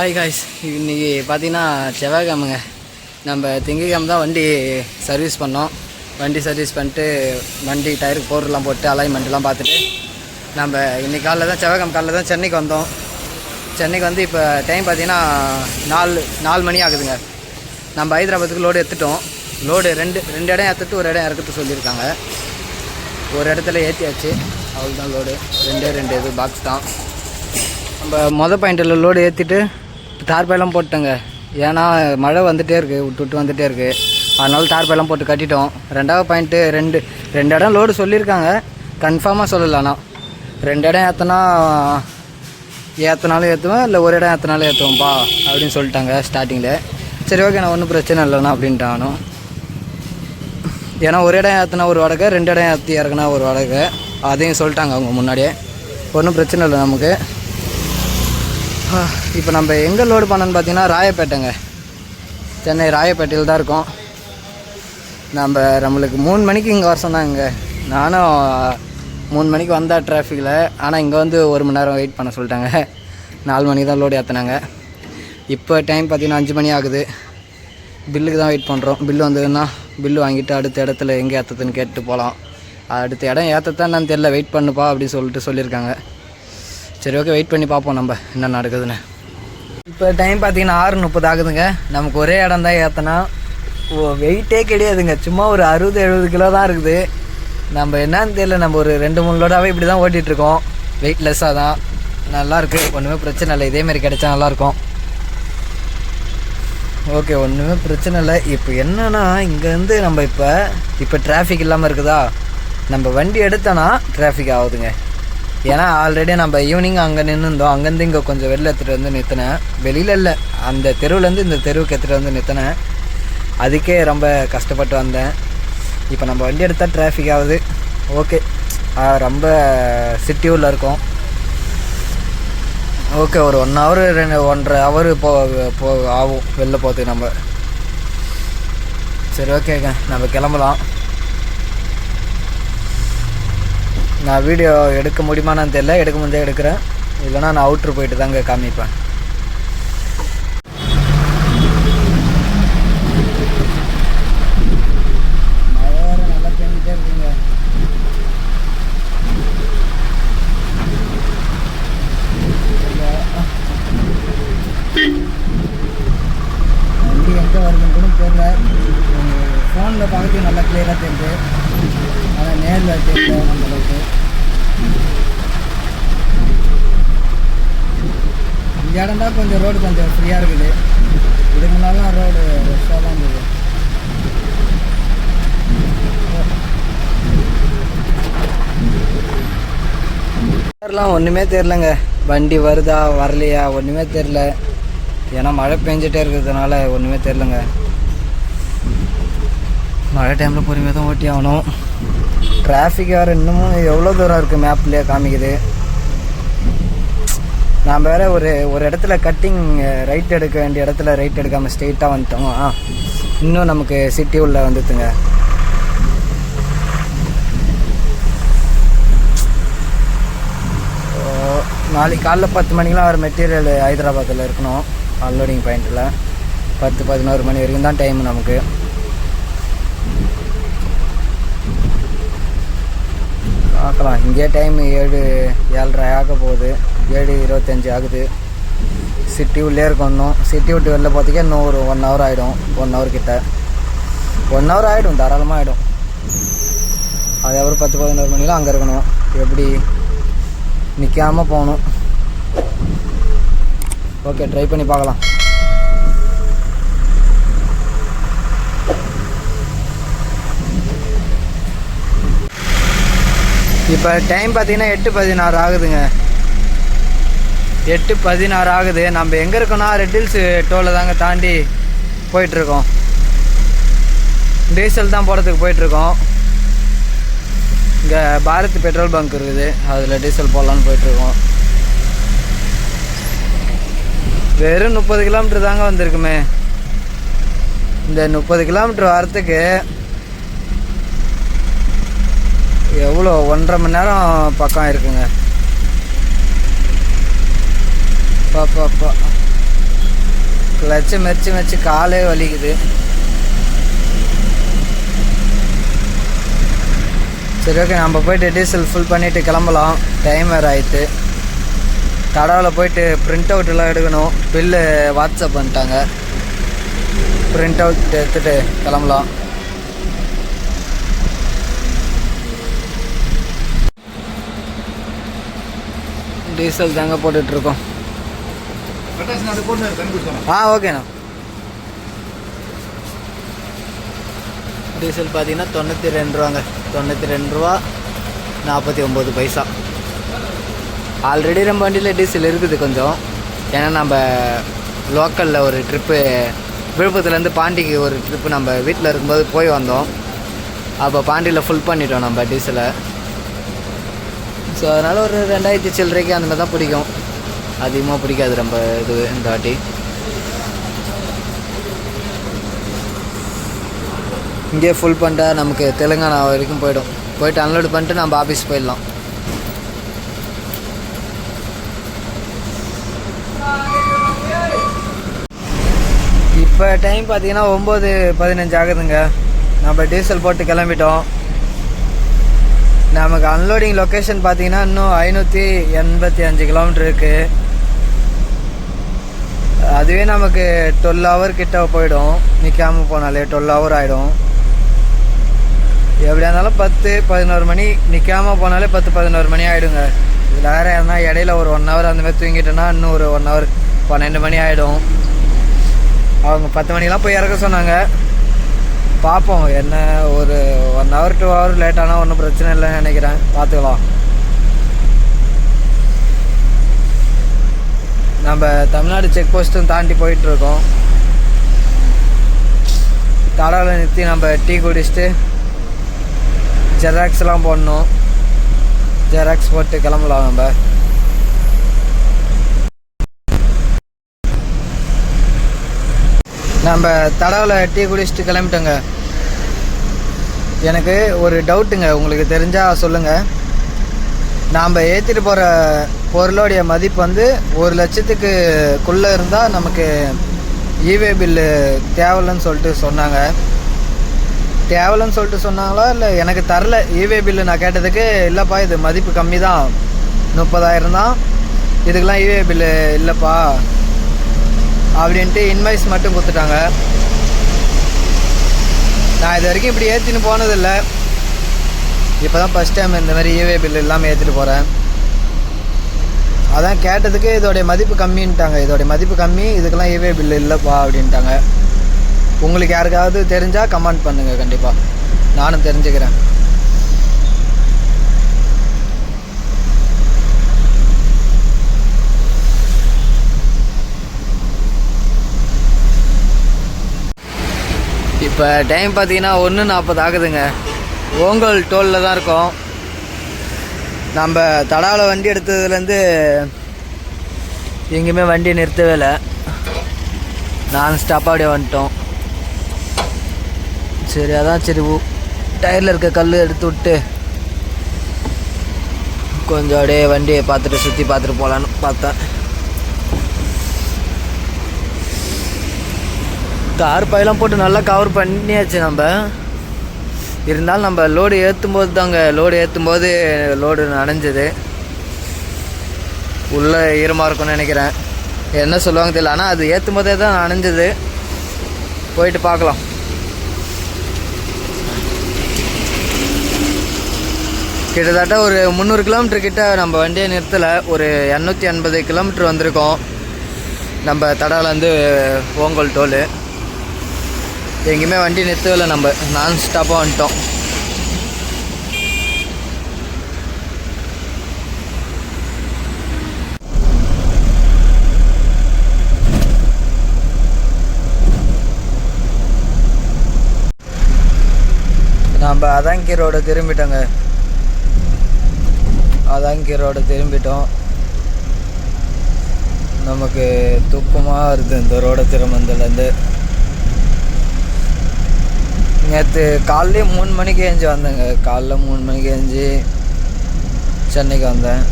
Hi guys, இன்றைக்கி பார்த்தீங்கன்னா செவ்வாய்க்கிழமைங்க. நம்ம திங்கக்கிழமை தான் வண்டி சர்வீஸ் பண்ணோம். வண்டி சர்வீஸ் பண்ணிட்டு வண்டி டயருக்கு போர்லாம் போட்டு அலைன்மெண்ட்லாம் பார்த்துட்டு நம்ம இன்றைக்கி காலைல தான் செவ்வாய்க்கிழமை காலைல தான் சென்னைக்கு வந்தோம். சென்னைக்கு வந்து இப்போ டைம் பார்த்தீங்கன்னா 4 மணி ஆகுதுங்க. நம்ம ஹைதராபாத்துக்கு லோடு எடுத்துட்டோம். லோடு ரெண்டு இடம் ஏற்றுட்டு ஒரு இடம் இறக்கத்து சொல்லியிருக்காங்க. ஒரு இடத்துல ஏற்றியாச்சு, அவ்வளோதான். லோடு ரெண்டு இது பாக்ஸ் தான். நம்ம பாயிண்டில் லோடு ஏற்றிட்டு தார்பாயெல்லாம் போட்டோங்க. ஏன்னா மழை வந்துகிட்டே இருக்குது, விட்டு வந்துகிட்டே இருக்குது. அதனால தார்பாயெல்லாம் போட்டு கட்டிட்டோம். ரெண்டாவது பாயிண்ட்டு ரெண்டு இடம் லோடு சொல்லியிருக்காங்க. கன்ஃபார்மாக சொல்லலைண்ணா 2 இடம் ஏற்றினாலும் ஏற்றுவேன், இல்லை ஒரு இடம் ஏற்றினாலும் ஏற்றுவோம்ப்பா அப்படின்னு சொல்லிட்டாங்க ஸ்டார்டிங்கில். சரி, ஓகே, நான் ஒன்றும் பிரச்சனை இல்லைண்ணா அப்படின்ட்டானோ. ஏன்னா ஒரு இடம் ஏற்றினா ஒரு வாடகை, 2 இடம் ஏற்றி இறக்குனா ஒரு வாடகை, அதையும் சொல்லிட்டாங்க அவங்க முன்னாடியே. ஒன்றும் பிரச்சனை இல்லை நமக்கு. இப்போ நம்ம எங்கே லோடு பண்ணோன்னு பார்த்தீங்கன்னா ராயப்பேட்டைங்க. சென்னை ராயப்பேட்டையில் தான் இருக்கோம். நம்மளுக்கு 3 மணிக்கு இங்கே வர சொன்னாங்க. நானும் 3 மணிக்கு வந்தால் டிராஃபிக்கில், ஆனால் இங்கே வந்து 1 மணி நேரம் வெயிட் பண்ண சொல்லிட்டாங்க. 4 மணிக்கு தான் லோடு ஏற்றினாங்க. இப்போ டைம் பார்த்தீங்கன்னா 5 மணி ஆகுது. பில்லுக்கு தான் வெயிட் பண்ணுறோம். பில்லு வந்ததுன்னா பில்லு வாங்கிட்டு அடுத்த இடத்துல எங்கே ஏற்றுதுன்னு கேட்டு போகலாம். அடுத்த இடம் ஏற்றத்தான் என்னன்னு தெரியல, வெயிட் பண்ணுப்பா அப்படின்னு சொல்லியிருக்காங்க. சரி, ஓகே, வெயிட் பண்ணி பார்ப்போம் நம்ம என்ன நடக்குதுன்னு. இப்போ டைம் பார்த்தீங்கன்னா 6:30 ஆகுதுங்க. நமக்கு ஒரே இடம் தான் ஏற்றினா. வெயிட்டே கிடையாதுங்க, சும்மா ஒரு 60-70 கிலோ தான் இருக்குது. நம்ம என்னன்னு தெரியல, நம்ம ஒரு 2-3 லோடாகவே இப்படி தான் ஓட்டிகிட்ருக்கோம். வெயிட்லெஸ்ஸாக தான், நல்லாயிருக்கு. ஒன்றுமே பிரச்சனை இல்லை. இதேமாரி கிடைச்சா நல்லாயிருக்கும். ஓகே, ஒன்றுமே பிரச்சனை இல்லை. இப்போ என்னன்னா இங்கேருந்து நம்ம இப்போ டிராஃபிக் இல்லாமல் இருக்குதா, நம்ம வண்டி எடுத்தோன்னா டிராஃபிக் ஆகுதுங்க. ஏன்னா ஆல்ரெடி நம்ம ஈவினிங் அங்கே நின்றுந்தோம். அங்கேருந்து இங்கே கொஞ்சம் வெளில எடுத்துகிட்டு வந்து நிறுத்தினேன். வெளியில் இல்லை, அந்த தெருவுலேருந்து இந்த தெருவுக்கு எடுத்துகிட்டு வந்து நிறுத்தினேன். அதுக்கே ரொம்ப கஷ்டப்பட்டு வந்தேன். இப்போ நம்ம வண்டி எடுத்தால் டிராஃபிக் ஆகுது. ஓகே, ரொம்ப சிட்டியூரில் இருக்கோம். ஓகே, ஒரு 1 ஹவர் 1.5 ஹவர் ஆகும் வெளில போகிறதுக்கு நம்ம. சரி, ஓகேங்க, நம்ம கிளம்பலாம். நான் வீடியோ எடுக்க முடியுமான்னு தெரியல, எடுக்க முடிஞ்சா எடுக்கிறேன், இல்லைனா நான் அவுட்ரு போயிட்டு தாங்க காமிப்பேன். மழை வேறு நல்லா பெஞ்சிட்டே இருக்குங்க. வண்டி எங்கே வருதுன்னு கூட தெரியல. ஃபோனில் பார்க்கறது நல்லா கிளியராக தெரியுது, ஆனால் நேரில் தெரியல நம்மளுக்கு. இந்த இடம் தான் கொஞ்சம் ரோடு கொஞ்சம் ஃப்ரீயாக இருக்குது. இதுக்கு முன்னாலாம் ரோடு ரெஸ்டாக தான் இருந்தது. ஒன்றுமே தெரிலங்க, வண்டி வருதா வரலையா ஒன்றுமே தெரில. ஏன்னா மழை பெஞ்சிட்டே இருக்கிறதுனால ஒன்றுமே தெரிலங்க. மழை டைமில் பொறுமையாக தான் ஓட்டி ஆகணும். டிராஃபிக் வேறு இன்னமும் எவ்வளோ தூரம் இருக்குது மேப்லேயே காமிக்குது. நான் வேறு ஒரு இடத்துல கட்டிங் ரைட் எடுக்க வேண்டிய இடத்துல ரைட் எடுக்காமல் ஸ்ட்ரெயிட்டாக வந்துட்டோம். இன்னும் நமக்கு சிட்டி உள்ள வந்துட்டுங்க. நாளைக்கு காலைல 10 மணிக்கெலாம் வர மெட்டீரியல் ஹைதராபாத்தில் இருக்கணும். அன்லோடிங் பாயிண்ட்டில் 10-11 மணி வரைக்கும் தான் டைம் நமக்கு. பார்க்கலாம். இங்கே டைம் 7:30 ஆக போகுது. 7:25 ஆகுது. சிட்டி உள்ளே இருக்கும். இன்னும் சிட்டி விட்டு வெளில போகிறதுக்கே இன்னும் ஒரு 1 ஹவர் ஆகிடும். 1 ஹவர் கிட்ட 1 ஹவர் ஆகிடும், தாராளமாக ஆகிடும். அதுக்கப்புறம் 10-11 மணிலாம் அங்கே இருக்கணும். எப்படி நிற்காமல் போகணும். ஓகே, ட்ரை பண்ணி பார்க்கலாம். இப்போ டைம் பார்த்தீங்கன்னா 8:16 ஆகுதுங்க. 8:16 ஆகுது. நம்ம எங்கே இருக்கோன்னா ரெட் ஹில்ஸ் டோலில் தாங்க தாண்டி போயிட்டுருக்கோம். டீசல் தான் போடுறதுக்கு போயிட்டுருக்கோம். இங்கே பாரத் பெட்ரோல் பங்க் இருக்குது, அதில் டீசல் போடலான்னு போயிட்டுருக்கோம். வெறும் 30 கிலோமீட்டர் தாங்க வந்திருக்குமே. இந்த 30 கிலோமீட்டர் வரத்துக்கு எவ்வளோ 1.5 மணி நேரம் பக்கம் இருக்குங்க. பாப்பா கிளச்சு மெரிச்சு காலே வலிக்குது. சரி, ஓகே, நம்ம போய்ட்டு டீசல் ஃபுல் பண்ணிவிட்டு கிளம்பலாம். டைம் வேறு ஆயிடுத்து. தடாவில் போய்ட்டு ப்ரிண்ட் அவுட்டெல்லாம் எடுக்கணும். பில்லு வாட்ஸ்அப் பண்ணிட்டாங்க. ப்ரிண்ட் அவுட் எடுத்துகிட்டு கிளம்பலாம். டீசல் தாங்க போட்டுட்ருக்கோம். ஓகேண்ணா. டீசல் பார்த்தீங்கன்னா 92 ரூபாங்க. 92 ரூபா 49 பைசா. ஆல்ரெடி நம்ம வண்டியில் டீசல் இருக்குது கொஞ்சம். ஏன்னா நம்ம லோக்கலில் ஒரு ட்ரிப்பு, விழுப்புரத்துலேருந்து பாண்டிக்கு ஒரு ட்ரிப்பு நம்ம வீட்டில் இருக்கும்போது போய் வந்தோம். அப்போ பாண்டியில் ஃபுல் பண்ணிட்டோம் நம்ம டீசலை. ஸோ அதனால் ஒரு 2000 சில்லறைக்கு அந்த மாதிரி தான் பிடிக்கும். அதிகமாக பிடிக்காது நம்ம இது இந்த வாட்டி. இங்கே ஃபுல் பண்ணிட்டா நமக்கு தெலுங்கானா வரைக்கும் போயிட்டு அன்லோடு பண்ணிட்டு நம்ம ஆஃபீஸ் போயிடலாம். இப்போ டைம் பார்த்தீங்கன்னா 9:15 ஆகுதுங்க. நம்ம டீசல் போட்டு கிளம்பிட்டோம். நமக்கு அன்லோடிங் லொக்கேஷன் பார்த்தீங்கன்னா இன்னும் 585 கிலோமீட்டர் இருக்குது. அதுவே நமக்கு 12 ஹவர் கிட்ட போயிடும். நிற்காமல் போனாலே 12 ஹவர் ஆகிடும். எப்படியா இருந்தாலும் 10-11 மணி, நிற்காமல் போனாலே 10-11 மணி ஆகிடுங்க. இதில் வேறு யாருன்னா இடையில ஒரு 1 ஹவர் அந்தமாதிரி தூங்கிட்டோன்னா இன்னும் ஒரு 1 ஹவர் 12 மணி ஆகிடும். அவங்க 10 மணிக்கெலாம் போய் இறக்க சொன்னாங்க. பார்ப்போம், என்ன ஒரு 1 ஹவர் 2 ஹவர் லேட் ஆனால் ஒன்றும் பிரச்சனை இல்லைன்னு நினைக்கிறேன். பார்த்துக்கலாம். நம்ம தமிழ்நாடு செக் போஸ்ட்டும் தாண்டி போயிட்டுருக்கோம். தடாவில் நிறுத்தி நம்ம டீ குடிச்சிட்டு ஜெராக்ஸ்லாம் போடணும். ஜெராக்ஸ் போட்டு கிளம்பலாம். நம்ம தடாவில் டீ குடிச்சிட்டு கிளம்பிட்டோங்க. எனக்கு ஒரு டவுட்டுங்க, உங்களுக்கு தெரிஞ்சால் சொல்லுங்கள். நாம் ஏற்றிட்டு போகிற பொருளோடைய மதிப்பு வந்து 1 லட்சத்துக்குள்ளே இருந்தால் நமக்கு ஈவே பில்லு தேவையில்லைன்னு சொல்லிட்டு சொன்னாங்க. தேவையில்லைன்னு சொல்லிட்டு சொன்னாங்களா இல்லை எனக்கு தரல ஈவே பில்லு. நான் கேட்டதுக்கு இல்லைப்பா, இது மதிப்பு கம்மி தான், 30,000 தான், இதுக்கெலாம் ஈவே பில்லு இல்லைப்பா அப்படின்ட்டு இன்வாய்ஸ் மட்டும் கொடுத்துட்டாங்க. நான் இது வரைக்கும் இப்படி ஏற்றின்னு போனதில்லை. இப்போ தான் ஃபஸ்ட் டைம் இந்த மாதிரி ஈவே பில் இல்லாமல் ஏற்றிட்டு போகிறேன். அதான் கேட்டதுக்கு இதோடைய மதிப்பு கம்மின்ட்டாங்க. இதோடைய மதிப்பு கம்மி, இதுக்கெல்லாம் ஈவே பில் இல்லைப்பா அப்படின்ட்டாங்க. உங்களுக்கு யாருக்காவது தெரிஞ்சால் கமெண்ட் பண்ணுங்கள். கண்டிப்பாக நானும் தெரிஞ்சுக்கிறேன். இப்போ டைம் பார்த்தீங்கன்னா 1:40 ஆகுதுங்க. ஓங்கல் டோலில் தான் இருக்கோம். நம்ம தடாவில் வண்டி எடுத்ததுலேருந்து எங்கேயுமே வண்டி நிறுத்தவே இல்லை. நான் ஸ்டாப்பாக அப்படியே வந்துட்டோம். சரி, அதான் சரி டயரில் இருக்க கல் எடுத்து விட்டு கொஞ்சம் அப்படியே வண்டியை பார்த்துட்டு சுற்றி பார்த்துட்டு போகலான்னு பார்த்தேன். கார் பையெல்லாம் போட்டு நல்லா கவர் பண்ணியாச்சு. நம்ம இருந்தாலும் நம்ம லோடு ஏற்றும்போது தாங்க, லோடு நனைஞ்சது. உள்ளே ஈரமாக இருக்கும்னு நினைக்கிறேன். என்ன சொல்லுவாங்க தெரியல, ஆனால் அது ஏற்றும் போதே தான் நனைஞ்சது. போயிட்டு பார்க்கலாம். கிட்டத்தட்ட ஒரு 300 கிலோமீட்டர் கிட்ட நம்ம வண்டியை நிறுத்தலை. ஒரு 880 கிலோமீட்டர் வந்திருக்கோம். நம்ம தடாலேருந்து ஓங்கல் டோலு எங்கேயுமே வண்டி நிறுத்தவில்லை. நம்ம நான் ஸ்டாப்பாக வந்துட்டோம். நம்ம அதாங்கி ரோடு திரும்பிட்டோங்க. திரும்பிட்டோம். நமக்கு துக்கமாக வருது இந்த ரோடை திரும்பதுலேருந்து. நேற்று காலையிலே 3 மணிக்கு எழுஞ்சி வந்தேங்க. காலைல 3 மணிக்கு எழுஞ்சி சென்னைக்கு வந்தேன்.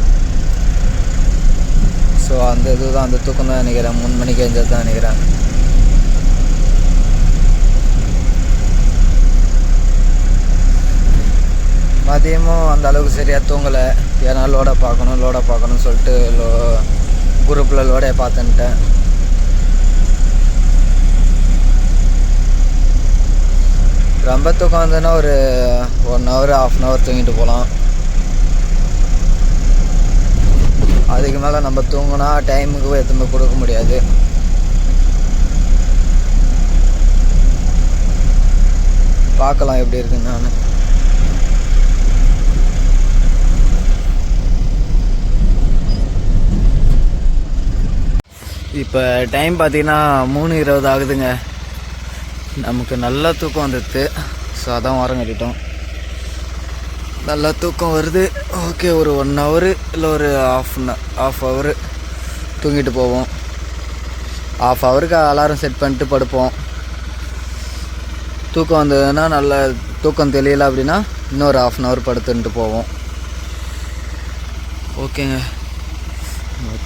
ஸோ அந்த இதுதான், அந்த தூக்கம் தான் நினைக்கிறேன். 3 மணிக்கு எழுந்தது தான் நினைக்கிறேன். மதியமும் அந்த அளவுக்கு சரியாக தூங்கலை. ஏன்னா லோடை பார்க்கணும்னு சொல்லிட்டு குரூப்பில் லோடையை பார்த்துன்ட்டேன். ரொம்ப தூக்கம் வந்ததுன்னா ஒரு 1 ஹவர் 1/2 ஹவர் தூங்கிட்டு போகலாம். அதுக்கு மேலே நம்ம தூங்கினா டைமுக்கு எதுவுமே கொடுக்க முடியாது. பார்க்கலாம் எப்படி இருக்குன்னு. நான் இப்போ டைம் பார்த்தீங்கன்னா 3:20 ஆகுதுங்க. நமக்கு நல்லா தூக்கம் வந்துடுது. ஸோ அதான் ஓரம் கட்டிட்டோம். நல்லா தூக்கம் வருது. ஓகே, ஒரு 1 ஹவர் இல்லை ஒரு ஹாஃப் ஹவர் தூங்கிட்டு போவோம். ஹாஃப் ஹவருக்கு அலாரம் செட் பண்ணிட்டு படுப்போம். தூக்கம் வந்ததுன்னா நல்ல தூக்கம் தெரியல அப்படின்னா இன்னொரு 1/2 ஹவர் படுத்துட்டு போவோம். ஓகேங்க.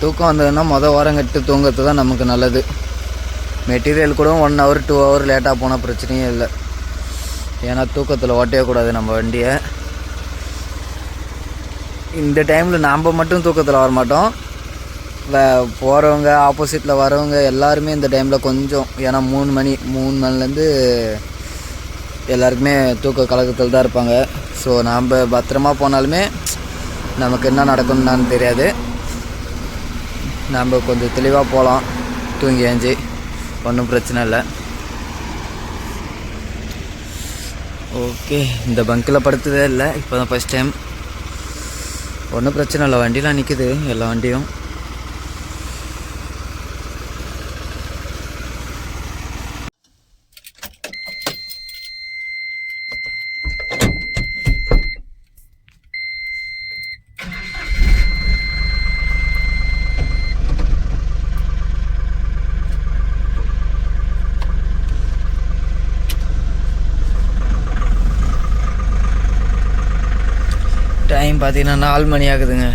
தூக்கம் வந்ததுன்னா ஓரம் கட்டு தூங்கிறது தான் நமக்கு நல்லது. மெட்டீரியல் கூட 1 ஹவர் 2 ஹவர் லேட்டாக போனால் பிரச்சனையே இல்லை. ஏன்னா தூக்கத்தில் ஓட்டையக்கூடாது நம்ம வண்டியை. இந்த டைமில் நாம் மட்டும் தூக்கத்தில் வர மாட்டோம். போகிறவங்க ஆப்போசிட்டில் வரவங்க எல்லாருமே இந்த டைமில் கொஞ்சம், ஏன்னா 3 மணிலேருந்து எல்லாருக்குமே தூக்க கலக்கத்தில் தான் இருப்பாங்க. ஸோ நாம் பத்திரமா போனாலுமே நமக்கு என்ன நடக்கும்னு தெரியாது. நம்ம கொஞ்சம் தெளிவாக போகலாம். தூங்கி ஏஞ்சி ஒன்றும் பிரச்சனை இல்லை. ஓகே, இந்த பங்கில் படுத்ததே இல்லை, இப்போ தான் ஃபஸ்ட் டைம். ஒன்றும் பிரச்சனை இல்லை, வண்டிலாம் நிற்குது எல்லா வண்டியும். டைம் பார்த்தீங்கன்னா 4 மணி ஆகுதுங்க.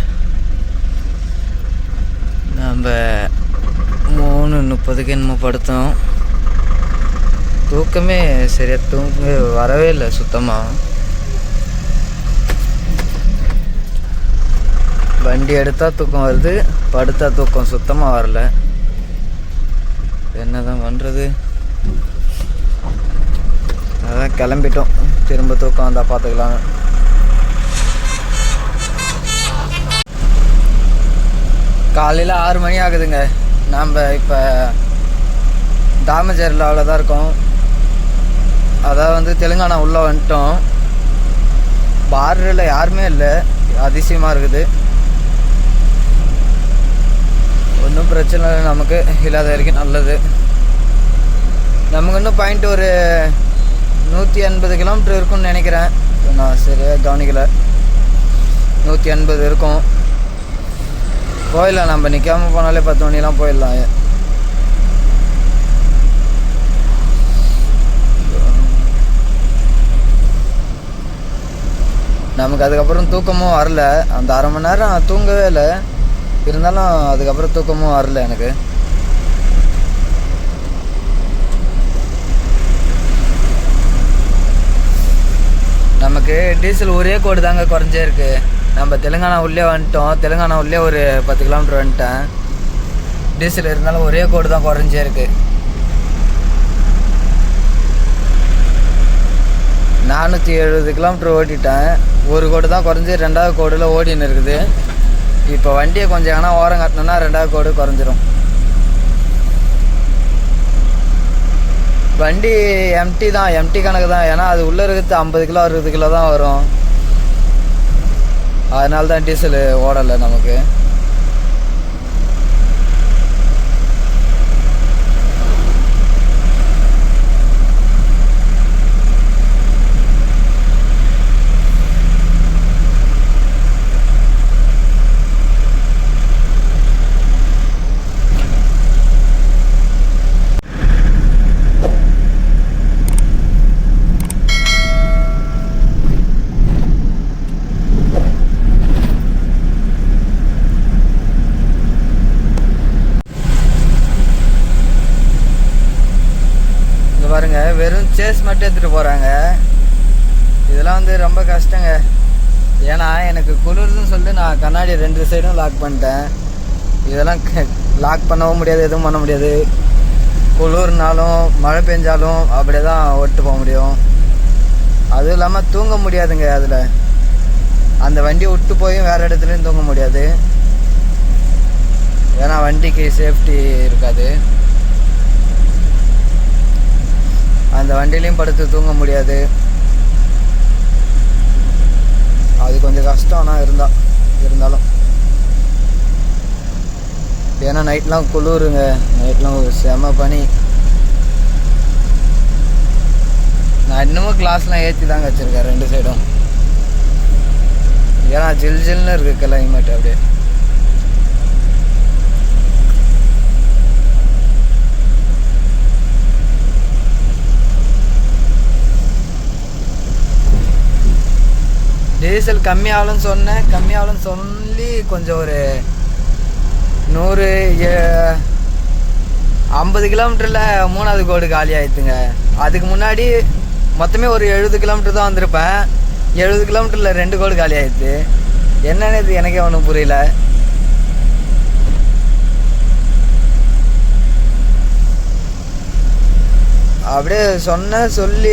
நம்ம 3:30க்கு என்னமோ படுத்தோம். தூக்கமே சரியாக தூங்க வரவே இல்லை சுத்தமாக. வண்டி எடுத்தால் தூக்கம் வருது, படுத்தா தூக்கம் சுத்தமாக வரல. என்ன தான் பண்ணுறது? அதான் கிளம்பிட்டோம். திரும்ப தூக்கம் வந்தால் பார்த்துக்கலாம். காலையில் 6 மணி ஆகுதுங்க. நம்ம இப்போ தாமஜர்லாவில் தான் இருக்கோம். அதாவது தெலுங்கானா உள்ளே வந்துட்டோம். பார்டரில் யாருமே இல்லை, அதிசயமாக இருக்குது. ஒன்றும் பிரச்சனை இல்லை, நமக்கு இல்லாத வரைக்கும் நல்லது. நமக்கு இன்னும் பாயிண்ட் ஒரு 180 கிலோமீட்டர் இருக்கும்னு நினைக்கிறேன். நான் சரியாக கவனிக்கலை. 180 இருக்கும். போயிடலாம், நம்ம நிற்காமல் போனாலே 10 மணிலாம் போயிடலாம். நமக்கு அதுக்கப்புறம் தூக்கமும் வரல. அந்த 1/2 மணி நேரம் தூங்கவே இல்லை. இருந்தாலும் அதுக்கப்புறம் தூக்கமும் வரல எனக்கு. நமக்கு டீசல் ஒரே கோடு தாங்க குறைஞ்சே இருக்குது. நம்ம தெலுங்கானா உள்ளே வந்துட்டோம். தெலுங்கானா உள்ளே ஒரு 10 கிலோமீட்டர் வந்துட்டேன். டீசல் இருந்தாலும் ஒரே கோடு தான் குறைஞ்சே இருக்குது. 470 கிலோமீட்டர் ஓட்டிட்டேன். ஒரு கோடு தான் குறைஞ்சி 2வது கோடில் ஓடின்னு இருக்குது. இப்போ வண்டியை கொஞ்சம் ஆனால் ஓரம் காட்டினோன்னா 2வது கோடு குறைஞ்சிரும். வண்டி எம்டி கணக்கு தான். ஏன்னா அது உள்ளே இருக்கிறது 50 கிலோ 60 கிலோ தான் வரும். அதனால தான் டீசல் ஓடலை நமக்கு. பாருங்க, வெறும் சேஸ் மட்டும் எடுத்துகிட்டு போகிறாங்க. இதெல்லாம் ரொம்ப கஷ்டங்க. ஏன்னா எனக்கு குளிர்னு சொல்லிட்டு நான் கண்ணாடி 2 சைடும் லாக் பண்ணிட்டேன். இதெல்லாம் லாக் பண்ணவும் முடியாது, எதுவும் பண்ண முடியாது. குளிர்னாலும் மழை பெஞ்சாலும் அப்படியே தான் ஓட்டு போக முடியும். அதுவும் இல்லாமல் தூங்க முடியாதுங்க. அதில் அந்த வண்டியை விட்டு போய் வேறு இடத்துலையும் தூங்க முடியாது. ஏன்னா வண்டிக்கு சேஃப்டி இருக்காது. அந்த வண்டிலையும் படுத்து தூங்க முடியாது. அது கொஞ்சம் கஷ்டம். ஆனால் இருந்தாலும் ஏன்னா நைட்லாம் குளிருங்க. நைட்லாம் செம பனி. நான் இன்னமும் கிளாஸ்லாம் ஏற்றி தாங்க வச்சுருக்கேன் 2 சைடும். ஏன்னா ஜில்னு இருக்குது கிளைமேட். அப்படியே டீசல் கம்மியாகலன்னு சொன்னேன். கம்மியாகலன்னு சொல்லி கொஞ்சம் ஒரு 50 கிலோமீட்டரில் 3வது கோடு காலி ஆயிடுத்துங்க. அதுக்கு முன்னாடி மொத்தமே ஒரு 70 கிலோமீட்டர் தான் வந்திருப்பேன். 70 கிலோமீட்டரில் 2 கோடு காலி ஆயிடுச்சு. என்னன்னு இது எனக்கே ஒன்றும் புரியல. அப்படியே சொல்லி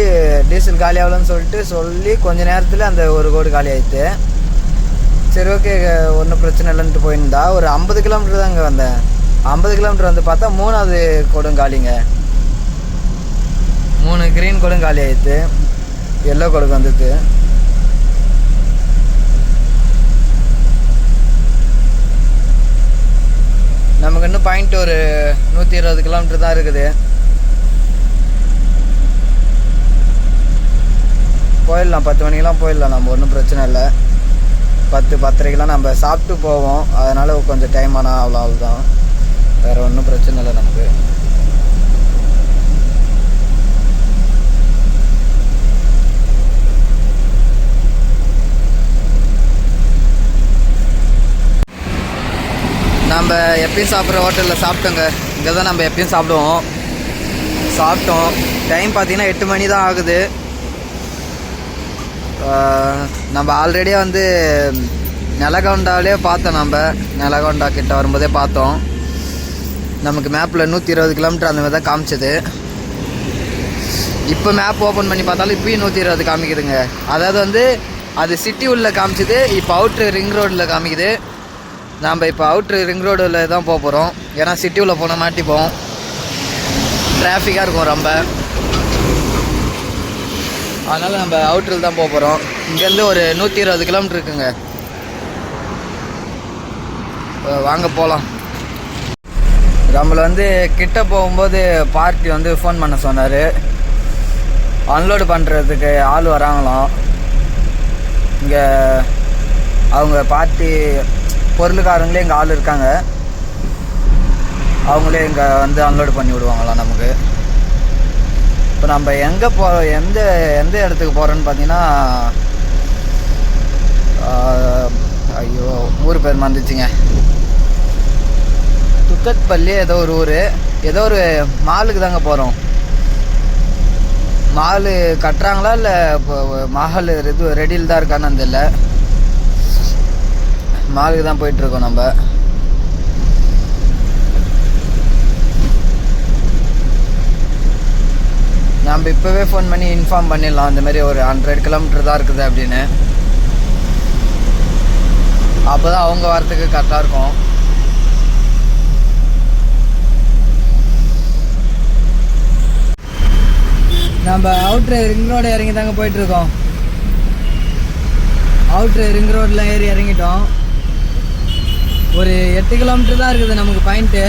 டீசல் காலி ஆகலன்னு சொல்லி கொஞ்ச நேரத்தில் அந்த 1 கோடு காலி ஆயிடுச்சு. சரி, ஓகே, ஒன்றும் பிரச்சனை இல்லைன்ட்டு போயிருந்தா ஒரு 50 கிலோமீட்டர் தான் இங்கே வந்தேன். 50 கிலோமீட்டர் வந்து பார்த்தா 3வது கோடும் காலிங்க. 3 க்ரீன் கோடும் காலி ஆயிடுச்சு. எல்லோ கோடுக்கு வந்துச்சு. நமக்கு இன்னும் பாயிண்ட் ஒரு 120 கிலோமீட்டர் தான் இருக்குது. போயிடலாம், 10 மணிக்கெலாம் போயிடலாம். நம்ம ஒன்றும் பிரச்சனை இல்லை. 10-10:30 நம்ம சாப்பிட்டு போவோம். அதனால் கொஞ்சம் டைம் ஆனால் அவ்வளோதான். வேறு ஒன்றும் பிரச்சனை இல்லை நமக்கு. நம்ம எப்பயும் சாப்பிட்ற ஹோட்டலில் சாப்பிட்டோங்க. இங்கே தான் நம்ம எப்பயும் சாப்பிட்டோம். டைம் பார்த்திங்கன்னா 8 மணி தான் ஆகுது. நம்ம ஆல்ரெடியே வந்து நெலகொண்டாவிலே பார்த்தோம். நம்ம நெலகொண்டா கிட்ட வரும்போதே பார்த்தோம். நமக்கு மேப்பில் 120 கிலோமீட்டர் அந்த மாதிரி தான் காமிச்சது. இப்போ மேப் ஓப்பன் பண்ணி பார்த்தாலும் இப்போயும் 120 காமிக்குதுங்க. அதாவது வந்து அது சிட்டி உள்ள காமிச்சிது. இப்போ அவுட்ரு ரிங் ரோடில் காமிக்குது. நம்ம இப்போ அவுட்ரு ரிங் ரோடில் தான் போக போகிறோம். ஏன்னா சிட்டி உள்ள போனால் மாட்டிப்போம், டிராஃபிக்காக இருக்கும் ரொம்ப. அதனால் நம்ம அவுட்ரில் தான் போக போகிறோம். இங்கேருந்து ஒரு 120 கிலோமீட்டர் இருக்குங்க. வாங்க போகலாம். நம்மளை வந்து கிட்ட போகும்போது பார்ட்டி வந்து ஃபோன் பண்ண சொன்னார். அன்லோடு பண்ணுறதுக்கு ஆள் வராங்களாம். இங்கே அவங்க பார்ட்டி பொருளுக்காரங்களே இங்கே ஆள் இருக்காங்க. அவங்களே இங்கே வந்து அன்லோடு பண்ணி விடுவாங்களாம் நமக்கு. இப்போ நம்ம எங்கே எந்த இடத்துக்கு போகிறோன்னு பார்த்தீங்கன்னா, ஐயோ ஊர் பேர் மறந்துச்சுங்க. துக்கத்பள்ளி ஏதோ ஒரு ஊர், ஏதோ ஒரு மாலுக்கு தாங்க போகிறோம். மாலு கட்டுறாங்களா இல்லை இப்போ மால் இது ரெடியில் தான் இருக்கான்னு தெரியல. மாலுக்கு தான் போயிட்டுருக்கோம் நம்ம. நம்ம இப்போவே ஃபோன் பண்ணி இன்ஃபார்ம் பண்ணிடலாம், இந்த மாதிரி ஒரு 100 கிலோமீட்டர் தான் இருக்குது அப்படின்னு. அப்போ தான் அவங்க வரத்துக்கு கரெக்டாக இருக்கும். நம்ம அவுட்ரு ரிங் ரோடு இறங்கி தாங்க போயிட்டுருக்கோம். அவுட்ரு ரிங் ரோடில் ஏறி இறங்கிட்டோம். ஒரு 8 கிலோமீட்டர் தான் இருக்குது நமக்கு பாயிண்ட்டு.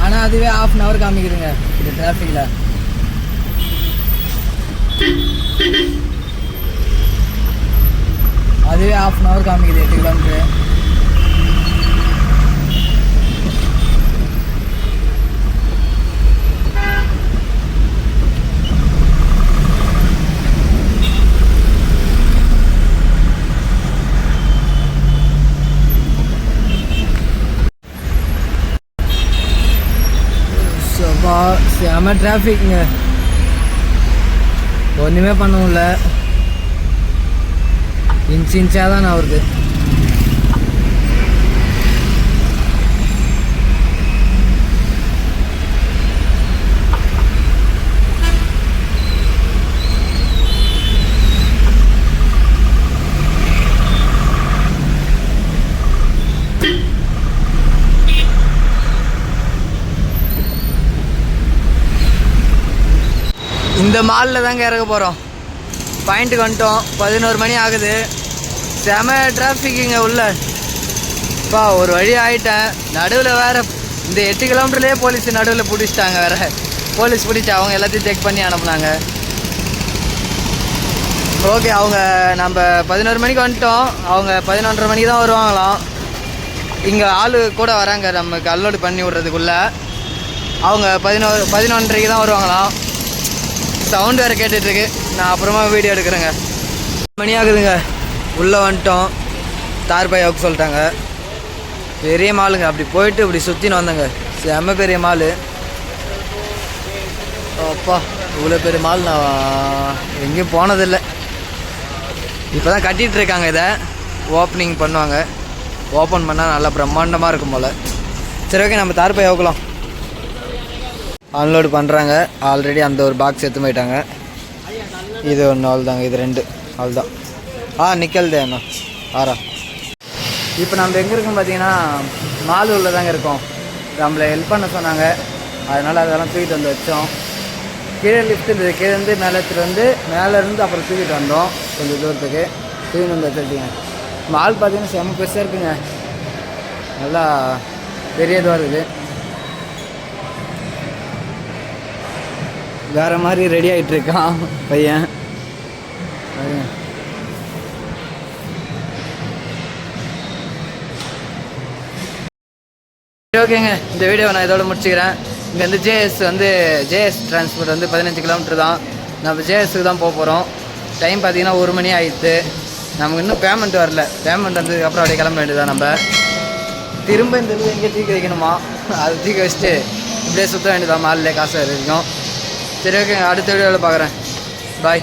ஆனால் அதுவே ½ அன் ஹவர் காமிக்குதுங்க இந்த டிராஃபிக்கில். அதுவே ½ அன் ஹவர் காமிக்குது 8 கிலோமீட்டரு. செம டிராஃபிக்ங்க. ஒன்றுமே பண்ண முடியல. இன்ச்சாக தான் வருது. இந்த மாலில் தாங்க இறங்க போகிறோம். பாயிண்ட்டுக்கு வந்துட்டோம். 11 மணி ஆகுது. செம டிராஃபிக்குங்க உள்ள. இப்போ ஒரு வழி ஆகிட்டேன். நடுவில் வேறு இந்த 8 கிலோமீட்டர்லேயே போலீஸ் நடுவில் பிடிச்சிட்டாங்க. வேறு போலீஸ் பிடிச்சி அவங்க எல்லாத்தையும் செக் பண்ணி அனுப்புனாங்க. ஓகே, அவங்க நம்ம 11 மணிக்கு வந்துட்டோம். அவங்க 11:30 மணிக்கு தான் வருவாங்களாம். இங்கே ஆள் கூட வராங்க நமக்கு அன்லோடு பண்ணி விட்றதுக்குள்ளே. அவங்க 11:30க்கு தான் வருவாங்களாம். சவுண்டு வேறு கேட்டுட்ருக்கு. நான் அப்புறமா வீடியோ எடுக்கிறேங்க. மணி ஆகுதுங்க. உள்ளே வந்துட்டோம். தார் பை அவுக்கு சொல்லிட்டாங்க. பெரிய மாலுங்க. அப்படி போயிட்டு இப்படி சுற்றின்னு வந்தேங்க. செம்ம பெரிய மாலு. அப்பா, இவ்வளோ பெரிய மால் நான் எங்கேயும் போனதில்லை. இப்போ தான் கட்டிகிட்ருக்காங்க. இதை ஓப்பனிங் பண்ணுவாங்க. ஓப்பன் பண்ணால் நல்லா பிரம்மாண்டமாக இருக்கும் போல். சரி, ஓகே, நம்ம தார் பை அவுக்கலாம். அன்லோடு பண்ணுறாங்க. ஆல்ரெடி அந்த ஒரு பாக்ஸ் எடுத்து போயிட்டாங்க. இது ஒன்று ஆள் தாங்க. இது 2 ஆள் தான். நிக்கல் தேண்ணா ஆறா. இப்போ நம்ம எங்கே இருக்கோம் பார்த்தீங்கன்னா, மால் உள்ள தாங்க இருக்கோம். நம்மளை ஹெல்ப் பண்ண சொன்னாங்க. அதனால் அதெல்லாம் தூக்கிட்டு வந்து வச்சோம். கீழே லிஃப்ட் இருந்தது. கீழேருந்து மேலே எடுத்துகிட்டு வந்து மேலேருந்து அப்புறம் தூக்கிட்டு வந்தோம். கொஞ்சம் தூரத்துக்கு தூக்கிட்டு வந்து வச்சுருக்கீங்க. மால் பார்த்தீங்கன்னா செம்ம பெருசாக இருக்குங்க. நல்லா பெரிய இதுவாக இருக்குது. வேறு மாதிரி ரெடி ஆகிட்டுருக்கான் பையன். ஓகேங்க, இந்த வீடியோவை நான் இதோட முடிச்சுக்கிறேன். இங்கே வந்து ஜேஎஸ் டிரான்ஸ்போர்ட் வந்து 15 கிலோமீட்டர் தான். நம்ம ஜேஎஸ்க்கு தான் போக போகிறோம். டைம் பார்த்தீங்கன்னா 1 மணி ஆகிடுது. நமக்கு இன்னும் பேமெண்ட் வரல. பேமெண்ட் வந்ததுக்கப்புறம் அப்படியே கிளம்ப வேண்டியதான். நம்ம திரும்ப இந்த இது எங்கே தூக்கி வைக்கணுமா, அதை தூக்கி வச்சுட்டு இப்படியே சுற்ற வேண்டியதான். மாலில் காசு இருக்கும். சரி, ஓகேங்க, அடுத்த வீடியோவில் பார்க்குறேன். பாய்.